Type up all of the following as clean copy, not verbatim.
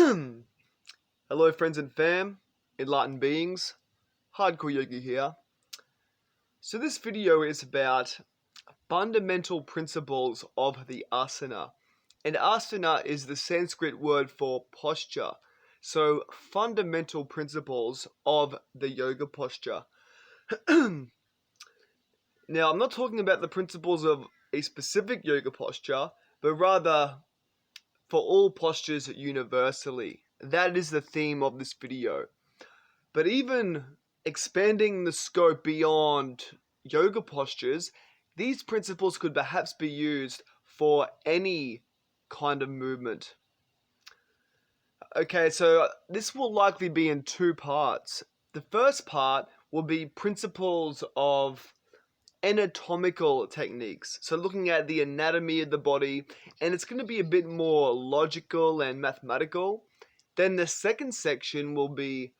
Hello friends and fam, enlightened beings, Hardcore Yogi here. So this video is about fundamental principles of the asana. And asana is the Sanskrit word for posture. So fundamental principles of the yoga posture. Now I'm not talking about the principles of a specific yoga posture, but rather for all postures universally. That is the theme of this video. But even expanding the scope beyond yoga postures, these principles could perhaps be used for any kind of movement. Okay, so this will likely be in two parts. The first part will be principles of anatomical techniques. So looking at the anatomy of the body, and it's going to be a bit more logical and mathematical. Then the second section will be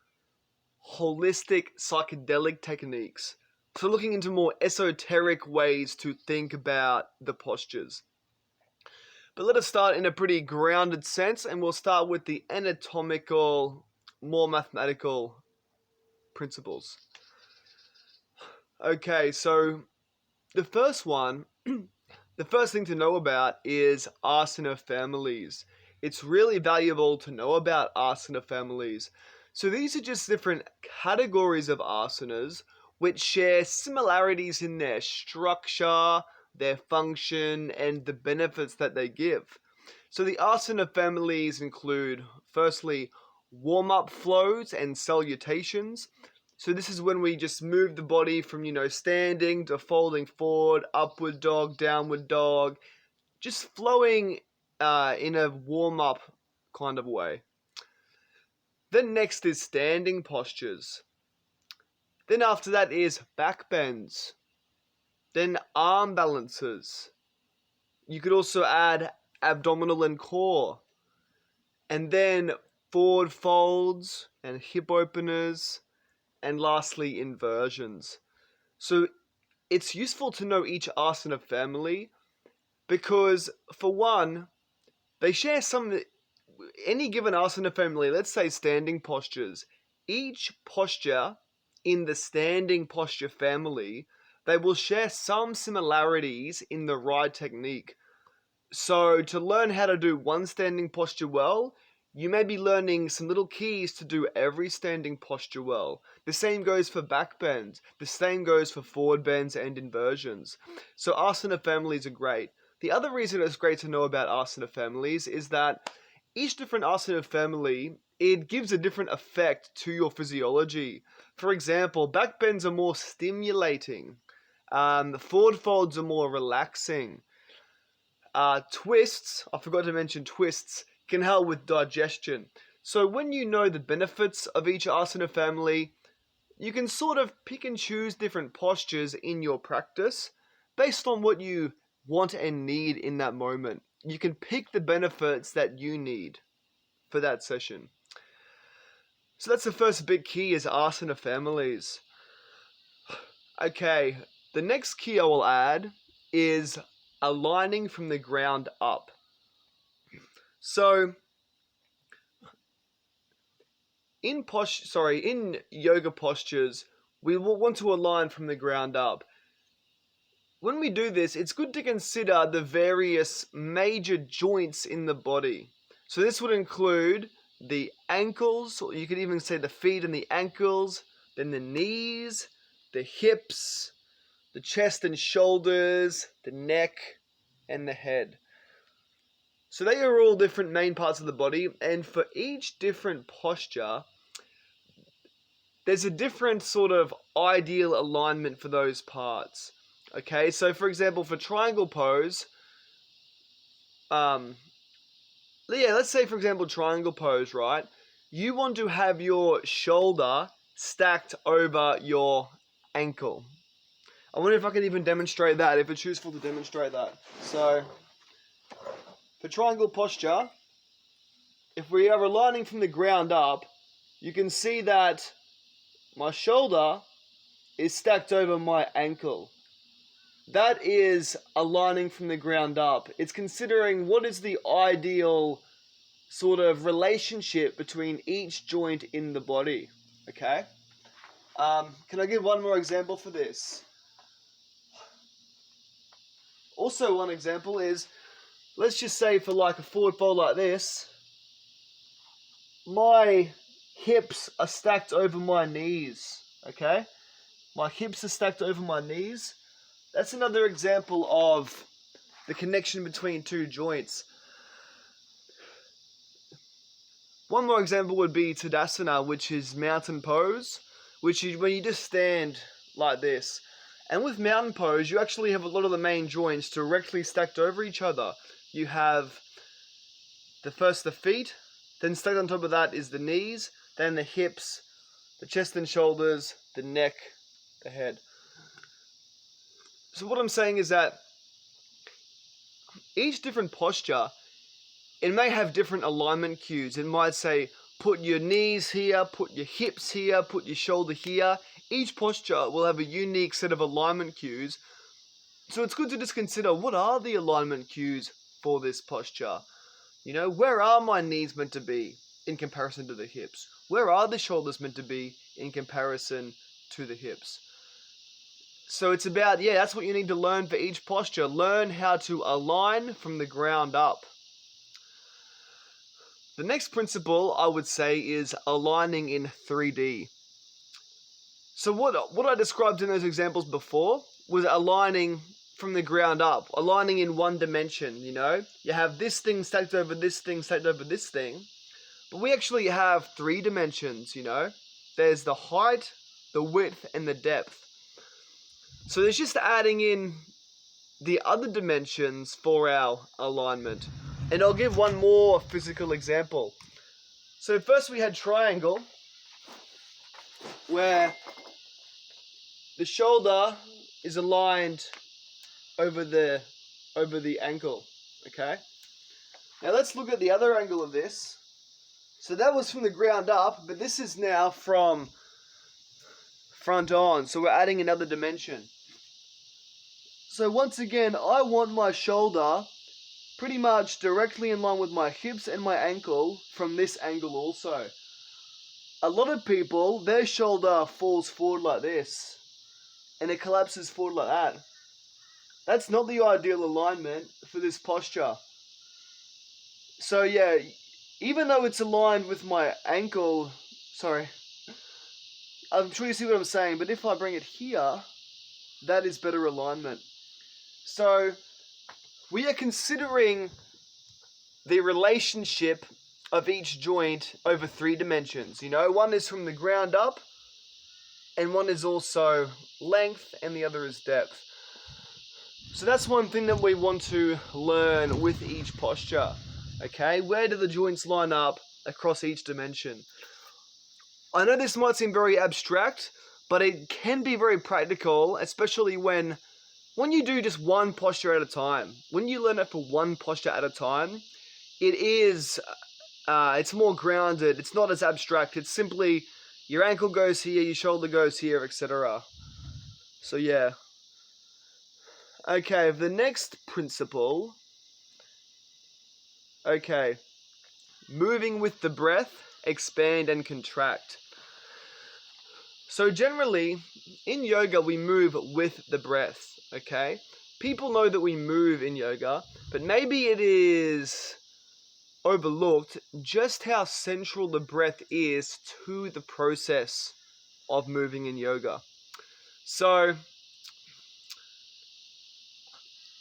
holistic psychedelic techniques. So looking into more esoteric ways to think about the postures. But let us start in a pretty grounded sense, and we'll start with the anatomical, more mathematical principles. Okay, so the first thing to know about is Asana Families. It's really valuable to know about Asana Families. So these are just different categories of asanas which share similarities in their structure, their function, and the benefits that they give. So the asana families include, firstly, warm-up flows and salutations. So this is when we just move the body from, standing to folding forward, upward dog, downward dog, just flowing in a warm-up kind of way. Then next is standing postures. Then after that is back bends. Then arm balances. You could also add abdominal and core. And then forward folds and hip openers. And lastly, inversions. So it's useful to know each asana family because, for one, they share any given asana family, let's say standing postures. Each posture in the standing posture family, they will share some similarities in the right technique. So to learn how to do one standing posture well, you may be learning some little keys to do every standing posture well. The same goes for back bends. The same goes for forward bends and inversions. So asana families are great. The other reason it's great to know about asana families is that each different asana family, it gives a different effect to your physiology. For example, back bends are more stimulating. Forward folds are more relaxing. Twists, I forgot to mention twists, can help with digestion. So when you know the benefits of each asana family, you can sort of pick and choose different postures in your practice based on what you want and need in that moment. You can pick the benefits that you need for that session. So that's the first big key, is asana families. Okay, the next key I will add is aligning from the ground up. So in yoga postures, we will want to align from the ground up. When we do this, it's good to consider the various major joints in the body. So this would include the ankles, or you could even say the feet and the ankles, then the knees, the hips, the chest and shoulders, the neck, and the head. So they are all different main parts of the body, and for each different posture, there's a different sort of ideal alignment for those parts. Okay, so for example, for triangle pose, let's say for example triangle pose, right? You want to have your shoulder stacked over your ankle. I wonder if I can even demonstrate that, if it's useful to demonstrate that. So, for triangle posture, if we are aligning from the ground up, you can see that my shoulder is stacked over my ankle. That is aligning from the ground up. It's considering what is the ideal sort of relationship between each joint in the body. Okay? Can I give one more example for this? Also, one example is, let's just say for like a forward fold like this, my hips are stacked over my knees. Okay? My hips are stacked over my knees. That's another example of the connection between two joints. One more example would be Tadasana, which is mountain pose, which is when you just stand like this. And with mountain pose, you actually have a lot of the main joints directly stacked over each other. You have the feet, then stacked on top of that is the knees, then the hips, the chest and shoulders, the neck, the head. So what I'm saying is that each different posture, it may have different alignment cues. It might say, put your knees here, put your hips here, put your shoulder here. Each posture will have a unique set of alignment cues. So it's good to just consider, what are the alignment cues for this posture? You know, where are my knees meant to be in comparison to the hips? Where are the shoulders meant to be in comparison to the hips? So it's about, that's what you need to learn for each posture. Learn how to align from the ground up. The next principle, I would say, is aligning in 3D. So what I described in those examples before was aligning from the ground up, aligning in one dimension, you know? You have this thing stacked over this thing, stacked over this thing, but we actually have 3 dimensions, you know? There's the height, the width, and the depth. So there's just adding in the other dimensions for our alignment. And I'll give one more physical example. So first we had triangle, where the shoulder is aligned over the ankle, okay? Now let's look at the other angle of this. So that was from the ground up, but this is now from front on, so we're adding another dimension. So once again, I want my shoulder pretty much directly in line with my hips and my ankle from this angle also. A lot of people, their shoulder falls forward like this, and it collapses forward like that. That's not the ideal alignment for this posture. So yeah, even though it's aligned with my ankle, I'm sure you see what I'm saying, but if I bring it here, that is better alignment. So we are considering the relationship of each joint over 3 dimensions. You know, one is from the ground up, and one is also length, and the other is depth. So that's one thing that we want to learn with each posture. Okay, where do the joints line up across each dimension? I know this might seem very abstract, but it can be very practical, especially when you do just one posture at a time. When you learn it for one posture at a time, it's more grounded. It's not as abstract. It's simply your ankle goes here, your shoulder goes here, etc. So yeah. Okay, the next principle. Okay, moving with the breath, expand and contract. So generally, in yoga, we move with the breath, okay? People know that we move in yoga, but maybe it is overlooked just how central the breath is to the process of moving in yoga. So,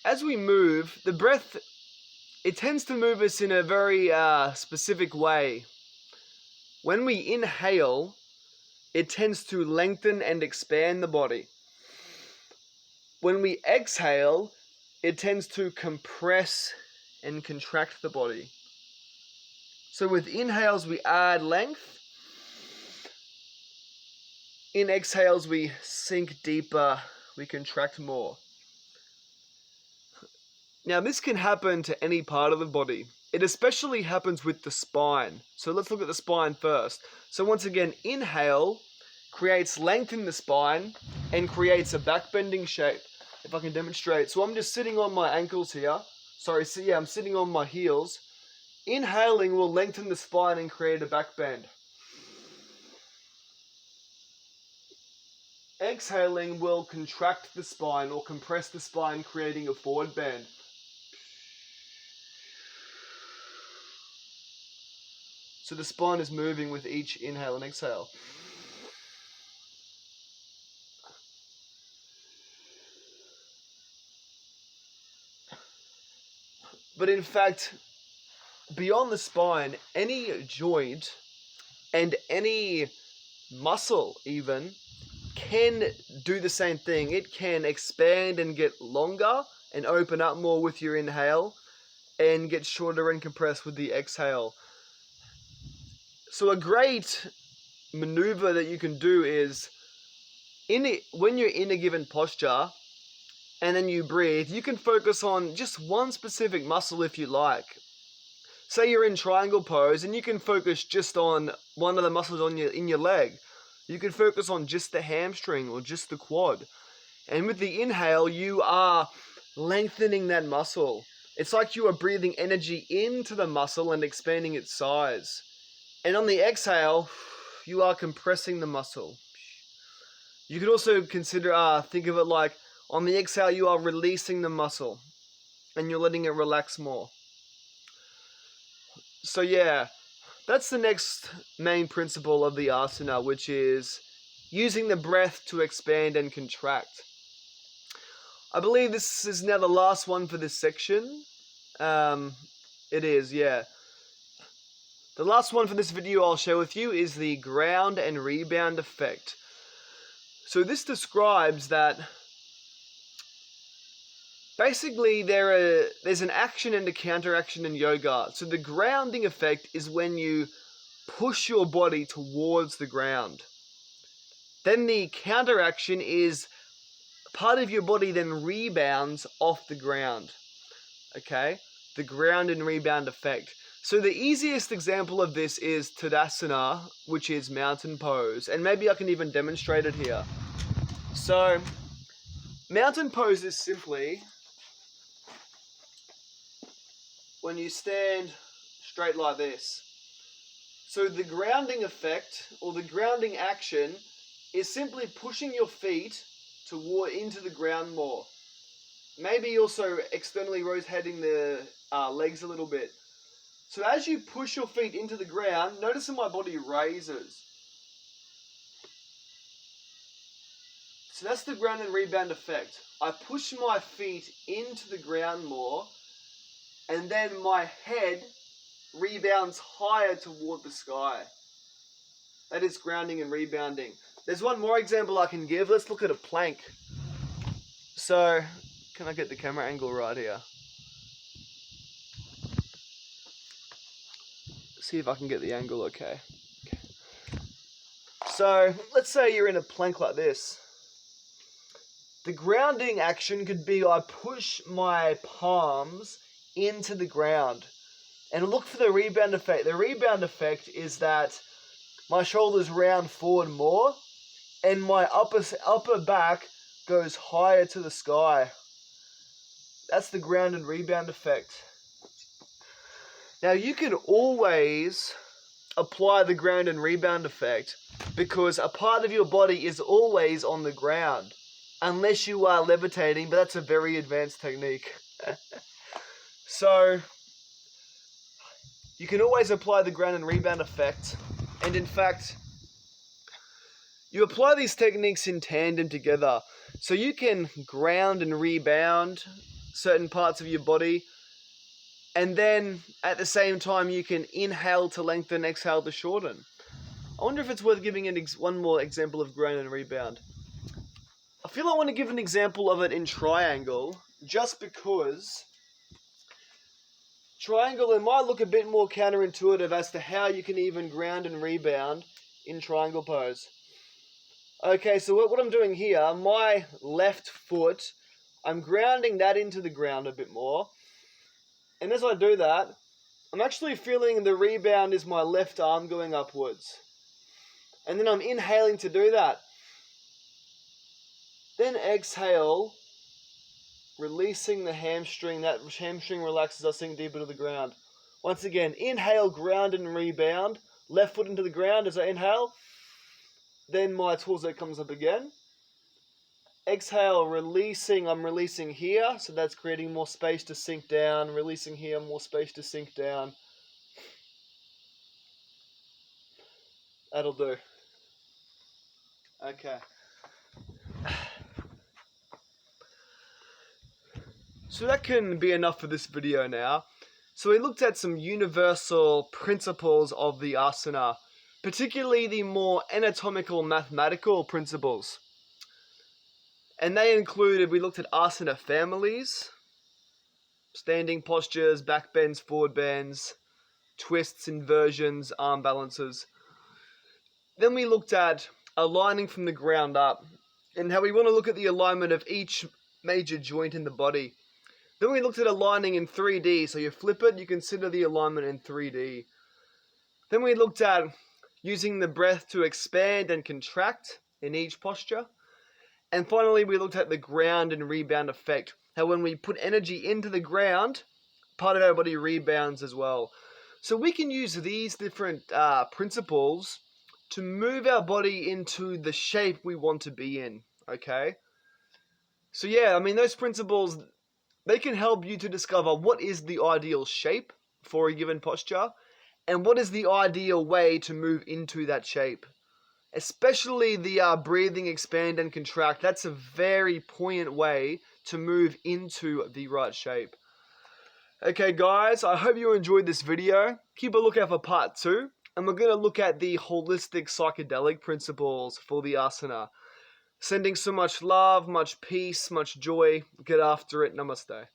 as we move, the breath, it tends to move us in a very specific way. When we inhale, it tends to lengthen and expand the body. When we exhale, it tends to compress and contract the body. So with inhales, we add length. In exhales, we sink deeper, we contract more. Now, this can happen to any part of the body. It especially happens with the spine. So let's look at the spine first. So once again, inhale creates length in the spine and creates a back-bending shape. If I can demonstrate. So I'm just sitting on my ankles here. I'm sitting on my heels. Inhaling will lengthen the spine and create a back bend. Exhaling will contract the spine or compress the spine, creating a forward bend. So the spine is moving with each inhale and exhale. But in fact, beyond the spine, any joint and any muscle even can do the same thing. It can expand and get longer and open up more with your inhale and get shorter and compressed with the exhale. So a great maneuver that you can do is when you're in a given posture and then you breathe, you can focus on just one specific muscle if you like. Say you're in triangle pose and you can focus just on one of the muscles in your leg. You can focus on just the hamstring or just the quad. And with the inhale, you are lengthening that muscle. It's like you are breathing energy into the muscle and expanding its size. And on the exhale, you are compressing the muscle. You could also think of it like on the exhale, you are releasing the muscle and you're letting it relax more. So yeah, that's the next main principle of the asana, which is using the breath to expand and contract. I believe this is now the last one for this section. It is, yeah. The last one for this video I'll share with you is the ground and rebound effect. So this describes that basically there's an action and a counteraction in yoga. So the grounding effect is when you push your body towards the ground. Then the counteraction is part of your body then rebounds off the ground. Okay? The ground and rebound effect. So the easiest example of this is Tadasana, which is mountain pose. And maybe I can even demonstrate it here. So, mountain pose is simply when you stand straight like this. So the grounding effect, or the grounding action, is simply pushing your feet into the ground more. Maybe also externally rotating the legs a little bit. So as you push your feet into the ground, notice that my body raises. So that's the ground and rebound effect. I push my feet into the ground more, and then my head rebounds higher toward the sky. That is grounding and rebounding. There's one more example I can give. Let's look at a plank. So, can I get the camera angle right here? See if I can get the angle okay. So, let's say you're in a plank like this. The grounding action could be I push my palms into the ground. And look for the rebound effect. The rebound effect is that my shoulders round forward more and my upper back goes higher to the sky. That's the ground and rebound effect. Now you can always apply the ground and rebound effect because a part of your body is always on the ground. Unless you are levitating, but that's a very advanced technique. So, you can always apply the ground and rebound effect. And in fact, you apply these techniques in tandem together. So you can ground and rebound certain parts of your body. And then at the same time, you can inhale to lengthen, exhale to shorten. I wonder if it's worth giving one more example of ground and rebound. I feel I want to give an example of it in triangle, just because triangle, it might look a bit more counterintuitive as to how you can even ground and rebound in triangle pose. Okay, so what I'm doing here, my left foot, I'm grounding that into the ground a bit more. And as I do that, I'm actually feeling the rebound is my left arm going upwards. And then I'm inhaling to do that. Then exhale, releasing the hamstring. That hamstring relaxes, I sink deeper to the ground. Once again, inhale, ground and rebound. Left foot into the ground as I inhale. Then my torso comes up again. Exhale, releasing. I'm releasing here, so that's creating more space to sink down. Releasing here, more space to sink down. That'll do. Okay. So that can be enough for this video now. So we looked at some universal principles of the asana, particularly the more anatomical mathematical principles. And they included, we looked at asana families, standing postures, back bends, forward bends, twists, inversions, arm balances. Then we looked at aligning from the ground up and how we want to look at the alignment of each major joint in the body. Then we looked at aligning in 3D, so you flip it, you consider the alignment in 3D. Then we looked at using the breath to expand and contract in each posture. And finally, we looked at the ground and rebound effect, how when we put energy into the ground, part of our body rebounds as well. So we can use these different principles to move our body into the shape we want to be in, okay? So yeah, I mean, those principles, they can help you to discover what is the ideal shape for a given posture and what is the ideal way to move into that shape. Especially the breathing, expand and contract. That's a very poignant way to move into the right shape. Okay guys, I hope you enjoyed this video. Keep a lookout for part 2. And we're going to look at the holistic psychedelic principles for the asana. Sending so much love, much peace, much joy. Get after it. Namaste.